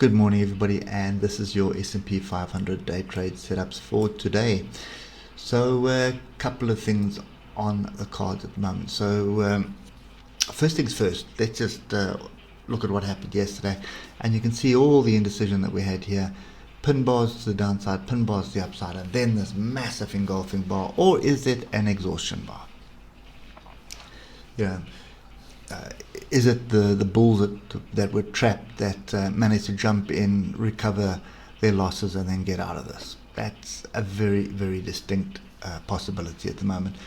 Good morning, everybody, and this is your S&P 500 day trade setups for today. So a couple of things on the cards at the moment. So first things first, let's just look at what happened yesterday, and you can see all the indecision that we had here. Pin bars to the downside, pin bars to the upside, and then this massive engulfing bar. Or is it an exhaustion bar? Is it the bulls that were trapped that managed to jump in, recover their losses, and then get out of this? That's a very, very distinct possibility at the moment.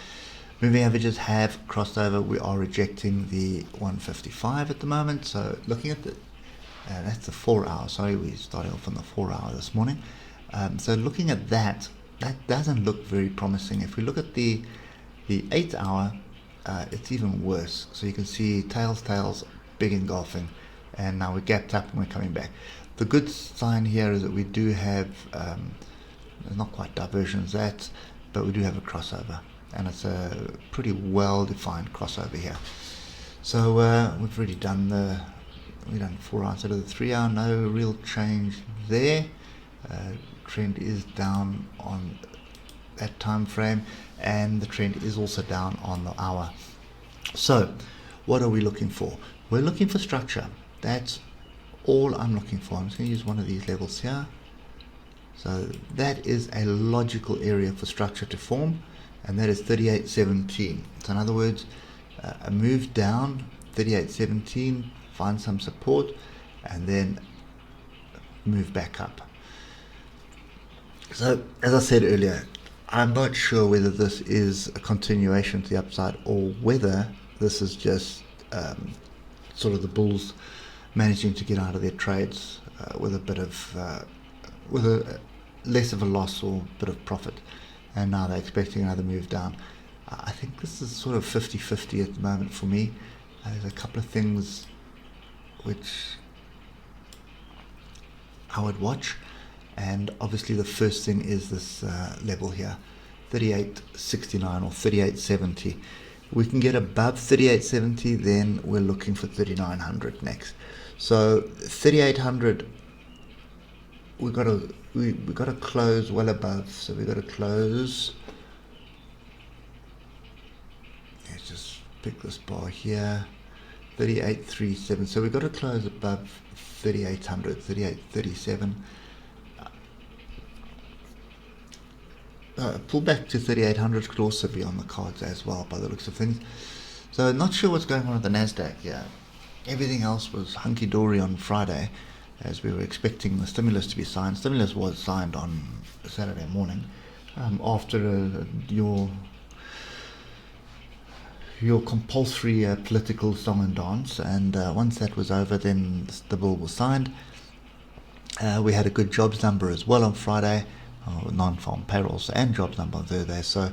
Moving averages have crossed over. We are rejecting the 155 at the moment. So looking at the that's the 4 hour. Sorry, we started off on the 4 hour this morning. So looking at that doesn't look very promising. If we look at the 8 hour, it's even worse. So you can see tails, big engulfing, and now we're gapped up and we're coming back. The good sign here is that we do have not quite diversion as that, but we do have a crossover, and it's a pretty well defined crossover here. So we've already done we've done 4 hours out of the 3 hour. No real change there. Trend is down on that time frame, and the trend is also down on the hour. So what are we looking for? We're looking for structure. That's all I'm looking for. I'm just going to use one of these levels here. So that is a logical area for structure to form, and that is 38.17. So in other words, a move down 38.17, find some support, and then move back up. So as I said earlier, I'm not sure whether this is a continuation to the upside or whether this is just sort of the bulls managing to get out of their trades with a bit of with a less of a loss or a bit of profit, and now they're expecting another move down. I think this is sort of 50-50 at the moment for me. There's a couple of things which I would watch, and obviously the first thing is this level here, 38.69 or 38.70. We can get above 38.70, then we're looking for 3900 next. So 3800, we got to close well above. So we got to close. Let's just pick this bar here, 38.37. So we got to close above 3800, 38.37. Pull back to 3800 could also be on the cards as well, by the looks of things. So not sure what's going on with the Nasdaq here. Everything else was hunky-dory on Friday, as we were expecting the stimulus to be signed. Stimulus was signed on Saturday morning after your compulsory political song and dance, and once that was over, then the bill was signed. We had a good jobs number as well on Friday. Non-farm payrolls and jobs number on Thursday. So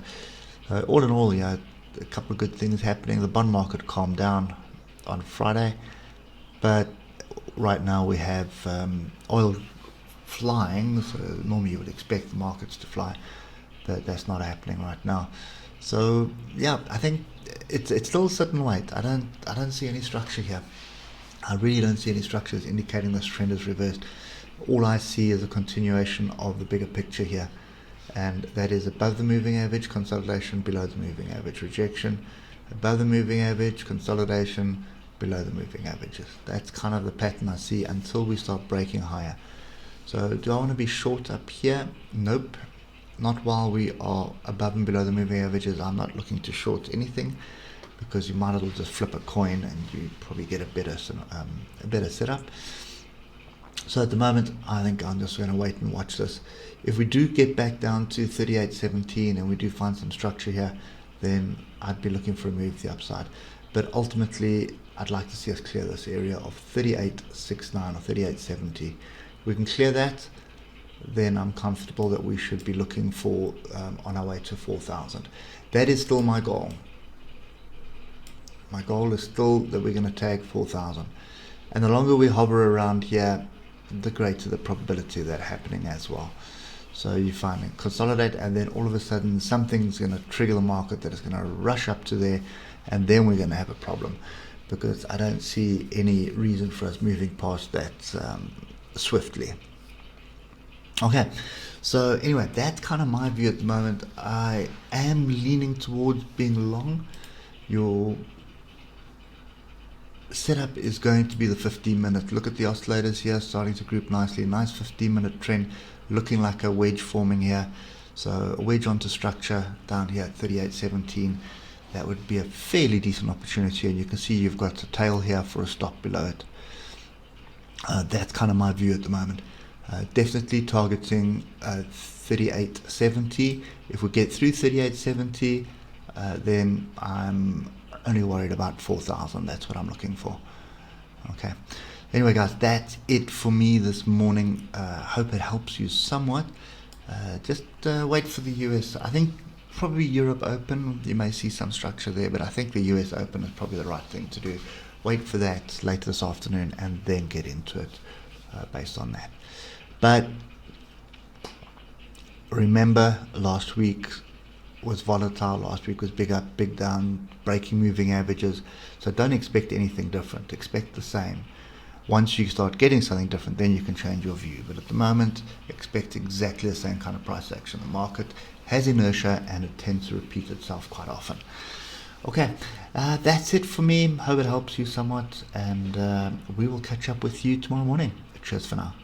all in all, a couple of good things happening. The bond market calmed down on Friday, but right now we have oil flying. So normally you would expect the markets to fly, but that's not happening right now. So yeah, I think it's still sit and wait. I don't see any structure here. I really don't see any structures indicating this trend is reversed. All I see is a continuation of the bigger picture here, and that is above the moving average, consolidation, below the moving average, rejection, above the moving average, consolidation, below the moving averages. That's kind of the pattern I see until we start breaking higher. So do I want to be short up here? Nope, not while we are above and below the moving averages. I'm not looking to short anything, because you might as well just flip a coin and you probably get a better setup. So at the moment, I think I'm just going to wait and watch this. If we do get back down to 38.17 and we do find some structure here, then I'd be looking for a move to the upside. But ultimately, I'd like to see us clear this area of 38.69 or 38.70. If we can clear that, then I'm comfortable that we should be looking for on our way to 4,000. That is still my goal. My goal is still that we're going to tag 4,000. And the longer we hover around here, the greater the probability of that happening as well. So you find it consolidate, and then all of a sudden something's going to trigger the market that is going to rush up to there, and then we're going to have a problem, because I don't see any reason for us moving past that swiftly. Okay, so anyway, that's kind of my view at the moment. I am leaning towards being long. Your setup is going to be the 15-minute. Look at the oscillators here starting to group nicely. Nice 15-minute trend looking like a wedge forming here. So a wedge onto structure down here at 38.17. That would be a fairly decent opportunity, and you can see you've got a tail here for a stop below it. That's kind of my view at the moment. Definitely targeting 38.70. If we get through 38.70, then I'm only worried about 4,000. That's what I'm looking for. Okay. Anyway, guys, that's it for me this morning. Hope it helps you somewhat. Just wait for the US. I think probably Europe Open. You may see some structure there, but I think the US Open is probably the right thing to do. Wait for that later this afternoon and then get into it based on that. But remember, last week was volatile. Last week was big up, big down, breaking moving averages. So don't expect anything different. Expect the same. Once you start getting something different, then you can change your view. But at the moment, expect exactly the same kind of price action. The market has inertia and it tends to repeat itself quite often. Okay, that's it for me. Hope it helps you somewhat, and we will catch up with you tomorrow morning. Cheers for now.